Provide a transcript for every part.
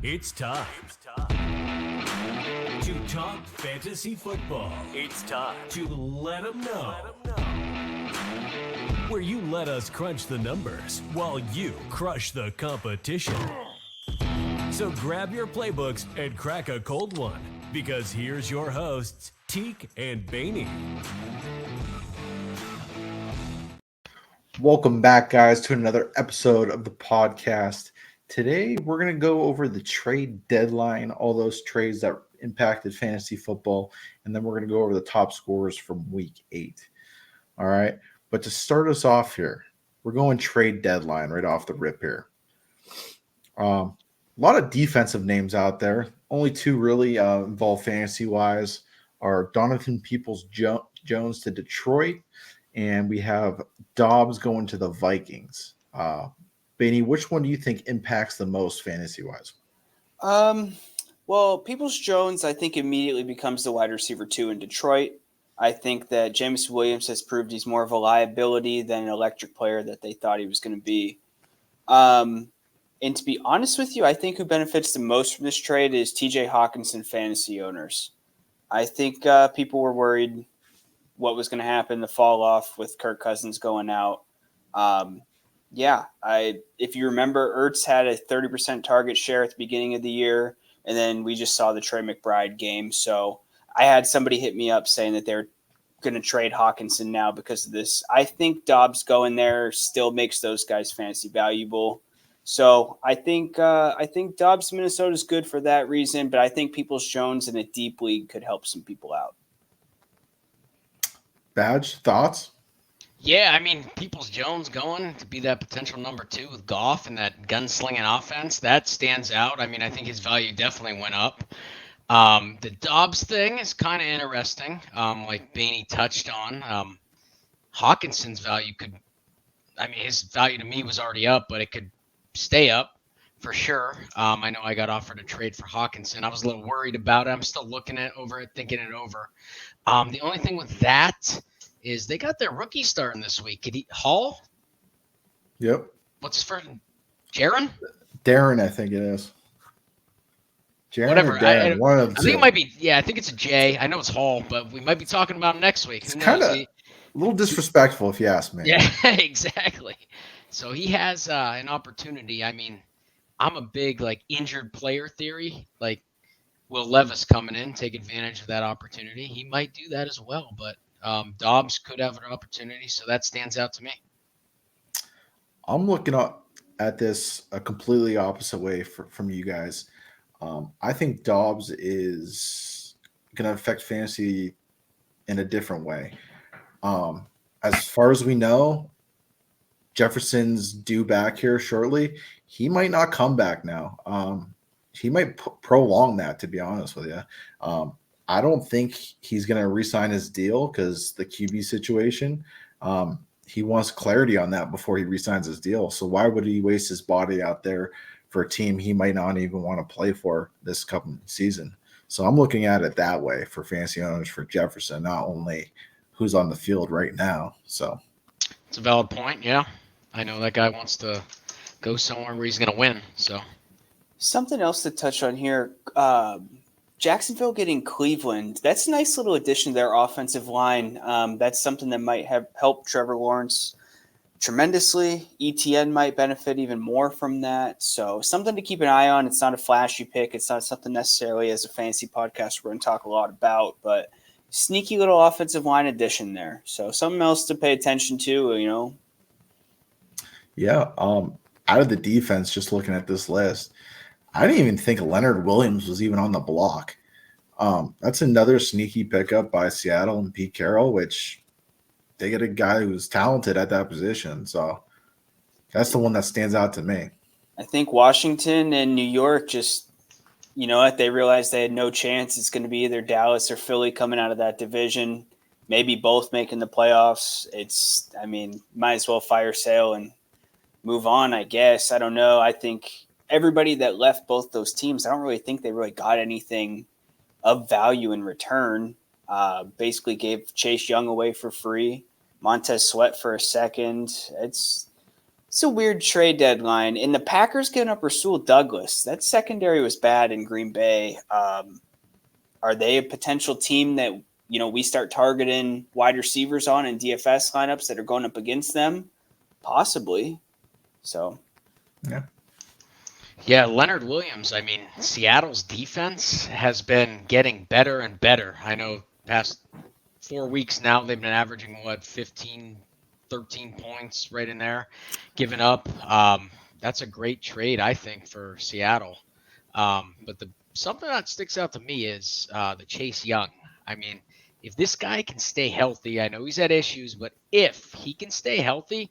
It's time to talk fantasy football. It's time to let them know. Where you let us crunch the numbers while you crush the competition. So grab your playbooks and crack a cold one, because here's your hosts, Teak and Baney. Welcome back, guys, to another episode of the podcast. Today, we're going to go over the trade deadline, all those trades that impacted fantasy football, and then we're going to go over the top scorers from week 8. All right. But to start us off here, we're going trade deadline right off the rip here. A lot of defensive names out there. Only two really involved fantasy-wise are Donovan Peoples-Jones to Detroit, and we have Dobbs going to the Vikings. Benny, which one do you think impacts the most fantasy-wise? Well, Peoples-Jones, I think, immediately becomes the wide receiver 2 in Detroit. I think that James Williams has proved he's more of a liability than an electric player that they thought he was going to be. And to be honest with you, I think who benefits the most from this trade is TJ Hawkinson fantasy owners. I think people were worried what was going to happen, the fall off with Kirk Cousins going out. If you remember, Ertz had a 30% target share at the beginning of the year, and then we just saw the Trey McBride game. So I had somebody hit me up saying that they're going to trade Hawkinson now because of this. I think Dobbs going there still makes those guys fantasy valuable. So I think Dobbs Minnesota is good for that reason, but I think Peoples-Jones in a deep league could help some people out. Badge, thoughts? Yeah, I mean, Peoples-Jones going to be that potential number 2 with Goff and that gunslinging offense, that stands out. I mean, I think his value definitely went up. The Dobbs thing is kind of interesting, like Baney touched on. Hawkinson's value his value to me was already up, but it could stay up for sure. I know I got offered a trade for Hawkinson. I was a little worried about it. I'm still looking over it, thinking it over. The only thing with that is they got their rookie starting this week. Hall? Yep. What's his first? Jaron? Darren, I think it is. Jaron Whatever. or Darren, one of the I two. think it might be. Yeah, I think it's a J. I know it's Hall, but we might be talking about him next week. It's kind of a little disrespectful, if you ask me. Yeah, exactly. So he has an opportunity. I mean, I'm a big injured player theory. Like Will Levis coming in, take advantage of that opportunity. He might do that as well, but Dobbs could have an opportunity, so that stands out to me. I'm looking at this a completely opposite way from you guys. I think Dobbs is going to affect fantasy in a different way. As far as we know, Jefferson's due back here shortly. He might not come back now. He might prolong that, to be honest with you. I don't think he's going to re-sign his deal because the QB situation. He wants clarity on that before he re-signs his deal. So why would he waste his body out there for a team he might not even want to play for this coming season? So I'm looking at it that way for fantasy owners for Jefferson, not only who's on the field right now. So it's a valid point. Yeah, I know that guy wants to go somewhere where he's going to win. So something else to touch on here. Jacksonville getting Cleveland. That's a nice little addition to their offensive line. That's something that might have helped Trevor Lawrence tremendously. ETN might benefit even more from that. So something to keep an eye on. It's not a flashy pick. It's not something necessarily as a fantasy podcast we're going to talk a lot about, but sneaky little offensive line addition there. So something else to pay attention to, Yeah. Out of the defense, just looking at this list, I didn't even think Leonard Williams was even on the block. That's another sneaky pickup by Seattle and Pete Carroll, which they get a guy who's talented at that position. So that's the one that stands out to me. I think Washington and New York just, they realized they had no chance. It's going to be either Dallas or Philly coming out of that division, maybe both making the playoffs. Might as well fire sale and move on, I guess. I don't know. I think everybody that left both those teams, I don't really think they really got anything of value in return. Basically gave Chase Young away for free, Montez Sweat for a second. It's It's a weird trade deadline. And the Packers giving up Rasul Douglas. That secondary was bad in Green Bay. Are they a potential team that, we start targeting wide receivers on in DFS lineups that are going up against them? Possibly. So. Yeah. Yeah, Leonard Williams. I mean, Seattle's defense has been getting better and better. I know past 4 weeks now, they've been averaging, 15, 13 points right in there, giving up. That's a great trade, I think, for Seattle. But something that sticks out to me is the Chase Young. I mean, if this guy can stay healthy, I know he's had issues, but if he can stay healthy,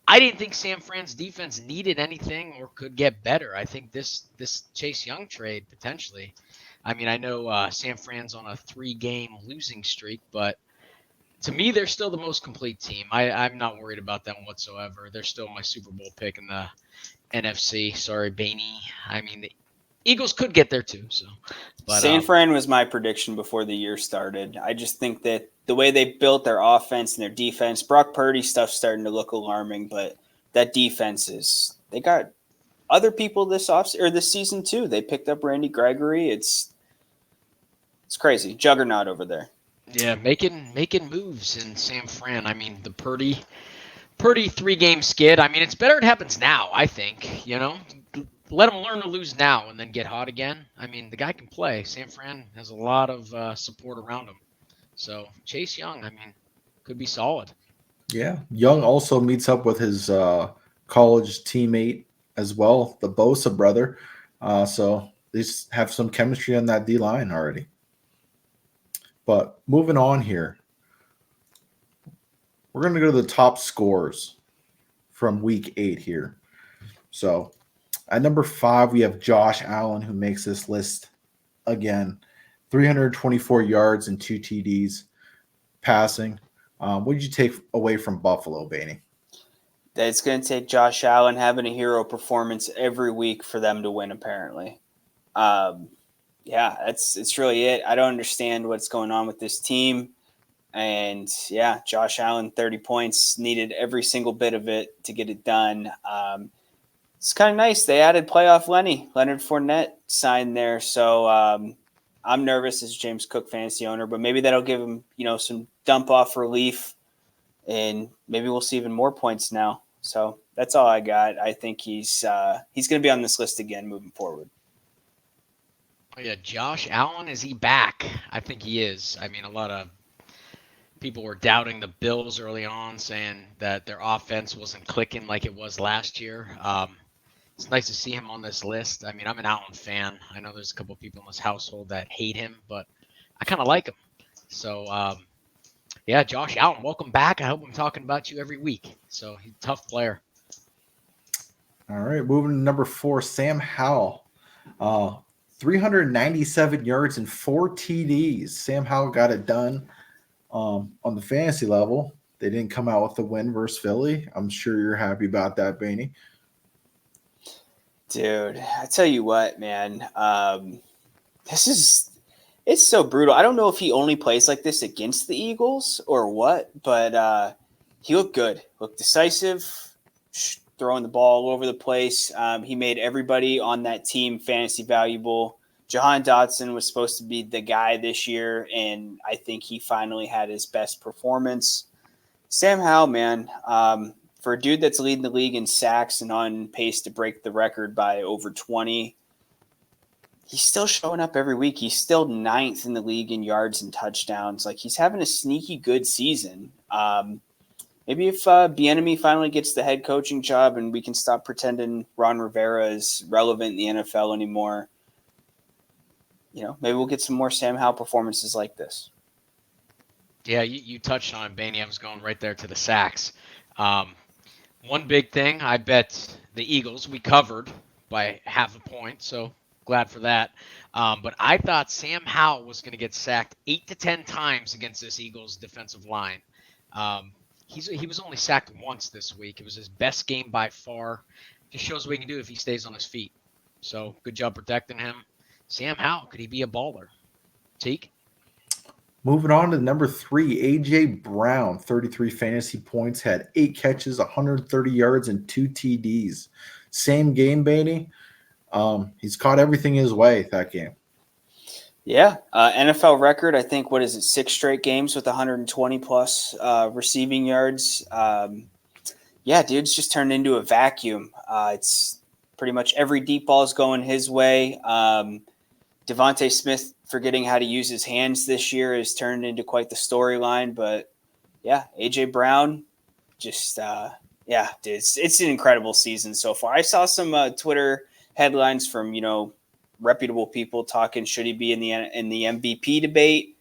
I didn't think San Fran's defense needed anything or could get better. I think this Chase Young trade potentially. I mean, I know San Fran's on a 3-game losing streak, but to me, they're still the most complete team. I'm not worried about them whatsoever. They're still my Super Bowl pick in the NFC. Sorry, Baney. I mean, the Eagles could get there too. But San Fran was my prediction before the year started. I just think that the way they built their offense and their defense, Brock Purdy stuff's starting to look alarming, but that defense they got other people this season too. They picked up Randy Gregory. It's crazy. Juggernaut over there. Yeah, making moves in San Fran. I mean, the Purdy 3-game skid. I mean, it's better it happens now, I think, Let him learn to lose now and then get hot again. I mean, the guy can play. San Fran has a lot of support around him. So Chase Young, I mean, could be solid. Yeah. Young also meets up with his college teammate as well, the Bosa brother. So they have some chemistry on that D-line already. But moving on here, we're going to go to the top scores from week 8 here. So at number 5, we have Josh Allen, who makes this list again. 324 yards and 2 TDs passing. What did you take away from Buffalo, Baney? That it's going to take Josh Allen having a hero performance every week for them to win, apparently. It's really it. I don't understand what's going on with this team. And, yeah, Josh Allen, 30 points, needed every single bit of it to get it done. It's kind of nice. They added playoff Leonard Fournette signed there. So I'm nervous as James Cook fantasy owner, but maybe that'll give him, some dump off relief, and maybe we'll see even more points now. So that's all I got. I think he's going to be on this list again moving forward. Oh, yeah, Josh Allen, is he back? I think he is. I mean, a lot of people were doubting the Bills early on, saying that their offense wasn't clicking like it was last year. It's nice to see him on this list. I mean, I'm an Allen fan. I know there's a couple of people in this household that hate him, but I kind of like him. So, Josh Allen, welcome back. I hope I'm talking about you every week. So he's a tough player. All right, moving to number 4, Sam Howell. 397 yards and 4 TDs. Sam Howell got it done on the fantasy level. They didn't come out with the win versus Philly. I'm sure you're happy about that, Baney. Dude, I tell you what, man. It's so brutal. I don't know if he only plays like this against the Eagles or what, but he looked good. Looked decisive, throwing the ball all over the place. He made everybody on that team fantasy valuable. Jahan Dotson was supposed to be the guy this year, and I think he finally had his best performance. Sam Howell, man, for a dude that's leading the league in sacks and on pace to break the record by over 20, he's still showing up every week. He's still 9th in the league in yards and touchdowns. Like, he's having a sneaky good season. Maybe if Bieniemy finally gets the head coaching job and we can stop pretending Ron Rivera is relevant in the NFL anymore, maybe we'll get some more Sam Howell performances like this. Yeah, you touched on it, Baney. I was going right there to the sacks. One big thing, I bet the Eagles, we covered by half a point, so glad for that. But I thought Sam Howell was going to get sacked 8 to 10 times against this Eagles defensive line. He was only sacked once this week. It was his best game by far. Just shows what he can do if he stays on his feet. So good job protecting him. Sam Howell, could he be a baller? Teak? Moving on to number 3, A.J. Brown, 33 fantasy points, had 8 catches, 130 yards, and 2 TDs. Same game, Bainey. He's caught everything his way that game. Yeah, NFL record. I think what is it? 6 straight games with 120 plus receiving yards. Yeah, dude's just turned into a vacuum. It's pretty much every deep ball is going his way. Devontae Smith forgetting how to use his hands this year has turned into quite the storyline. But yeah, AJ Brown, just yeah, dude, it's an incredible season so far. I saw some Twitter headlines from reputable people talking should he be in the MVP debate.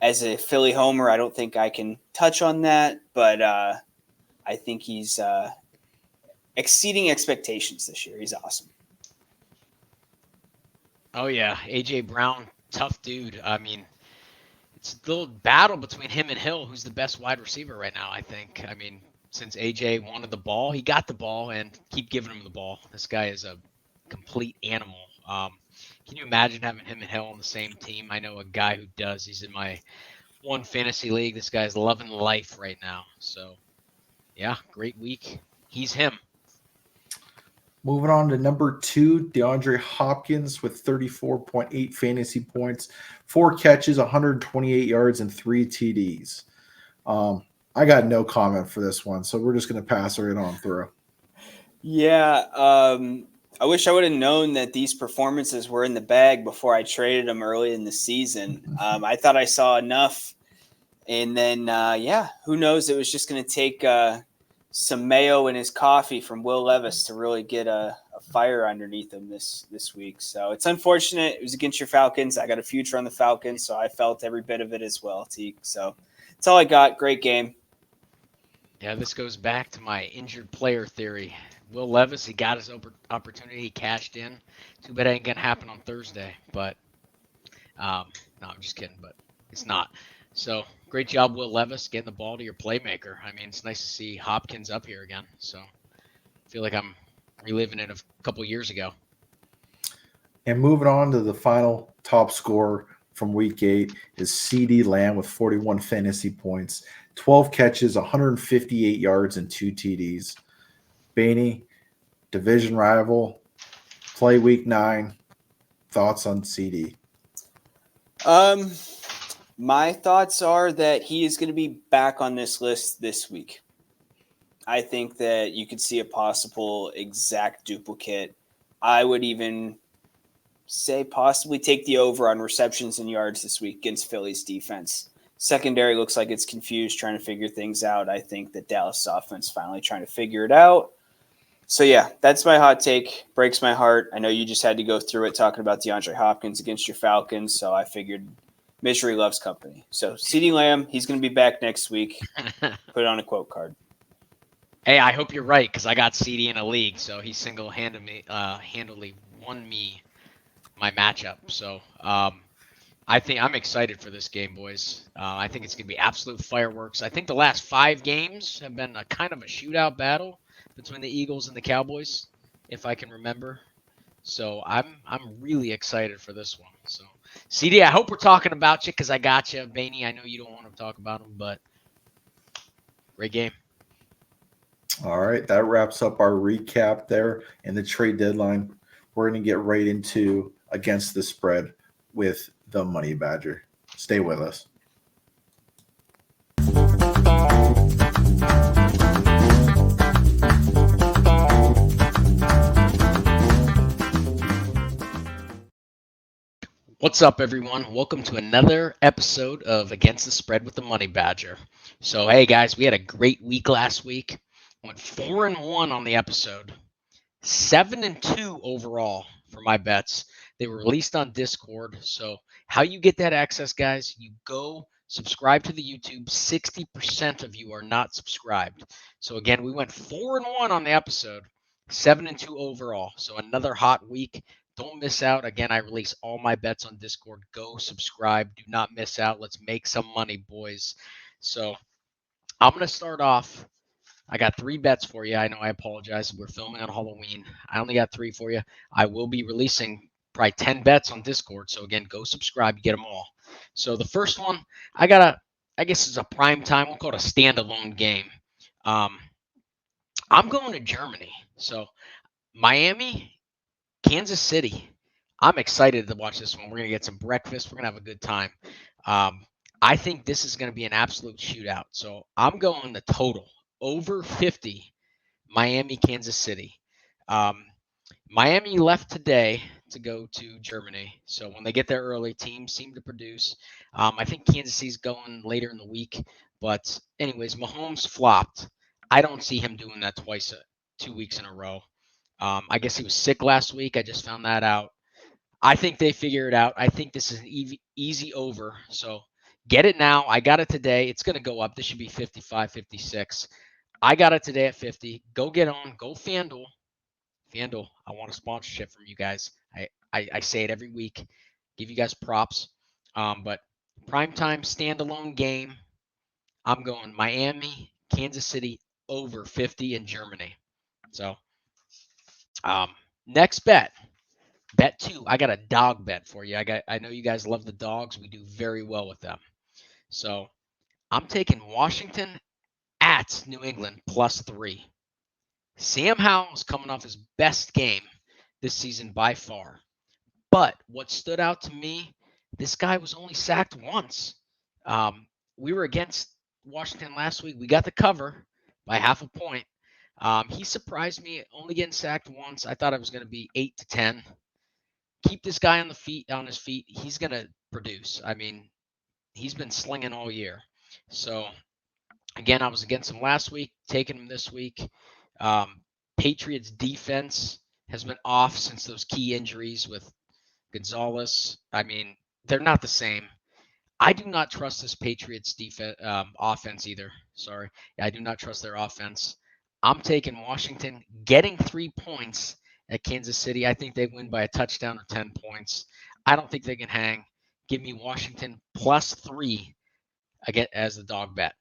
As a Philly homer, I don't think I can touch on that, but I think he's exceeding expectations this year. He's awesome. Oh yeah, AJ Brown, tough dude. I mean, it's a little battle between him and Hill, who's the best wide receiver right now, I think. I mean, since AJ wanted the ball, he got the ball, and keep giving him the ball. This guy is a complete animal. Can you imagine having him and Hill on the same team? I know a guy who does. He's in my one fantasy league. This guy's loving life right now. So, yeah, great week. He's him. Moving on to number 2, DeAndre Hopkins with 34.8 fantasy points, 4 catches, 128 yards, and 3 TDs. I got no comment for this one, so we're just going to pass right on through. Yeah, I wish I would have known that these performances were in the bag before I traded them early in the season. I thought I saw enough, and then who knows? It was just going to take some mayo in his coffee from Will Levis to really get a fire underneath him this week. So it's unfortunate. It was against your Falcons. I got a future on the Falcons, so I felt every bit of it as well, Teak. So that's all I got. Great game. Yeah, this goes back to my injured player theory. Will Levis, he got his opportunity. He cashed in. Too bad it ain't going to happen on Thursday. But, no, I'm just kidding. But it's not. So, great job, Will Levis, getting the ball to your playmaker. I mean, it's nice to see Hopkins up here again. So, I feel like I'm reliving it a couple years ago. And moving on to the final top scorer from Week 8 is CeeDee Lamb with 41 fantasy points, 12 catches, 158 yards, and 2 TDs. Bainey, division rival, play Week 9. Thoughts on CD? My thoughts are that he is going to be back on this list this week. I think that you could see a possible exact duplicate. I would even say possibly take the over on receptions and yards this week against Philly's defense. Secondary looks like it's confused, trying to figure things out. I think that Dallas offense finally trying to figure it out. So, yeah, that's my hot take. Breaks my heart. I know you just had to go through it talking about DeAndre Hopkins against your Falcons, so I figured misery loves company. So, CeeDee Lamb, he's going to be back next week. Put it on a quote card. Hey, I hope you're right because I got CD in a league, so he single-handedly won me my matchup. So I think I'm excited for this game, boys. I think it's going to be absolute fireworks. I think the last 5 games have been a kind of a shootout battle between the Eagles and the Cowboys, if I can remember. So I'm really excited for this one. So CD, I hope we're talking about you because I got you. Bainey, I know you don't want to talk about him, but great game. All right, that wraps up our recap there and the trade deadline. We're going to get right into Against the Spread with the Money Badger. Stay with us. What's up, everyone? Welcome to another episode of Against the Spread with the Money Badger. So, hey, guys, we had a great week last week. Went 4-1 on the episode, 7-2 overall for my bets. They were released on Discord. So how you get that access, guys, you go subscribe to the YouTube. 60% of you are not subscribed. So again, we went 4-1 on the episode, 7-2 overall. So another hot week. Don't miss out. Again, I release all my bets on Discord. Go subscribe. Do not miss out. Let's make some money, boys. So I'm going to start off. I got 3 bets for you. I know I apologize. We're filming on Halloween. I only got 3 for you. I will be releasing probably 10 bets on Discord. So, again, go subscribe. You get them all. So the first one, I guess it's a prime time. We'll call it a standalone game. I'm going to Germany. So Miami, Kansas City. I'm excited to watch this one. We're going to get some breakfast. We're going to have a good time. I think this is going to be an absolute shootout. So I'm going the total over 50, Miami, Kansas City. Miami left today to go to Germany. So when they get there early, teams seem to produce. I think Kansas City's going later in the week. But anyways, Mahomes flopped. I don't see him doing that 2 weeks in a row. I guess he was sick last week. I just found that out. I think they figure it out. I think this is an easy over. So get it now. I got it today. It's going to go up. This should be 55, 56. I got it today at 50. Go get on. Go FanDuel. FanDuel, I want a sponsorship from you guys. I say it every week. Give you guys props. But primetime standalone game, I'm going Miami, Kansas City over 50 in Germany. So next bet. Bet 2. I got a dog bet for you. I know you guys love the dogs. We do very well with them. So I'm taking Washington at New England +3. Sam Howell's coming off his best game this season by far. But what stood out to me, this guy was only sacked once. We were against Washington last week. We got the cover by half a point. He surprised me, only getting sacked once. I thought it was going to be 8 to 10. Keep this guy on his feet. He's going to produce. I mean, he's been slinging all year. So, again, I was against him last week, taking him this week. Patriots defense has been off since those key injuries with Gonzalez. I mean, they're not the same. I do not trust this Patriots defense offense either. Sorry. I do not trust their offense. I'm taking Washington getting 3 points at Kansas City. I think they win by a touchdown or 10 points. I don't think they can hang. Give me Washington +3 again as the dog bet.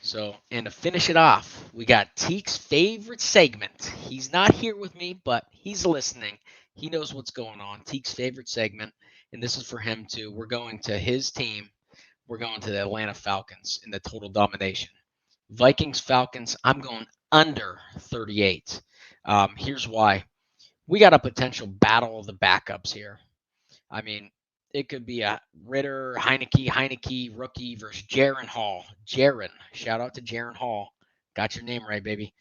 So, and to finish it off, we got Teek's favorite segment. He's not here with me, but he's listening. He knows what's going on. Teek's favorite segment, and this is for him too. We're going to his team. We're going to the Atlanta Falcons in the total domination. Vikings, Falcons, I'm going under 38. Here's why. We got a potential battle of the backups here. I mean, it could be a Ritter, Heineke, rookie versus Jaren Hall. Shout out to Jaren Hall. Got your name right, baby.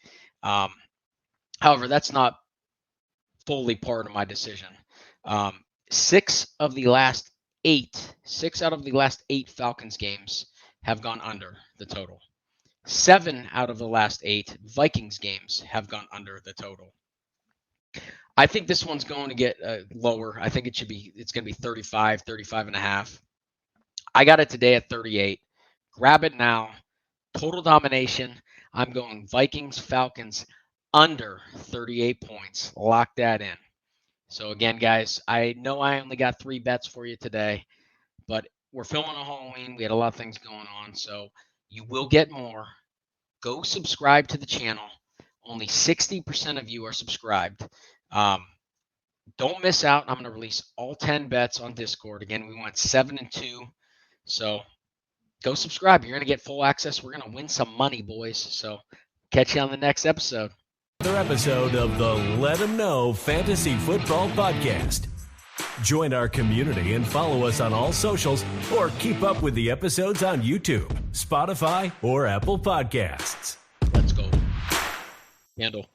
However, that's not fully part of my decision. 6 out of the last 8 Falcons games have gone under the total. 7 out of the last 8 Vikings games have gone under the total. I think this one's going to get lower. I think it's going to be 35 and a half. I got it today at 38. Grab it now. Total domination. I'm going Vikings, Falcons under 38 points. Lock that in. So again, guys, I know I only got 3 bets for you today, but we're filming on Halloween. We had a lot of things going on, so you will get more. Go subscribe to the channel. Only 60% of you are subscribed. Don't miss out. I'm going to release all 10 bets on Discord. Again, we went 7-2. So go subscribe. You're going to get full access. We're going to win some money, boys. So catch you on the next episode. Another episode of the Let 'Em Know Fantasy Football Podcast. Join our community and follow us on all socials or keep up with the episodes on YouTube, Spotify, or Apple Podcasts. Let's go. Handle.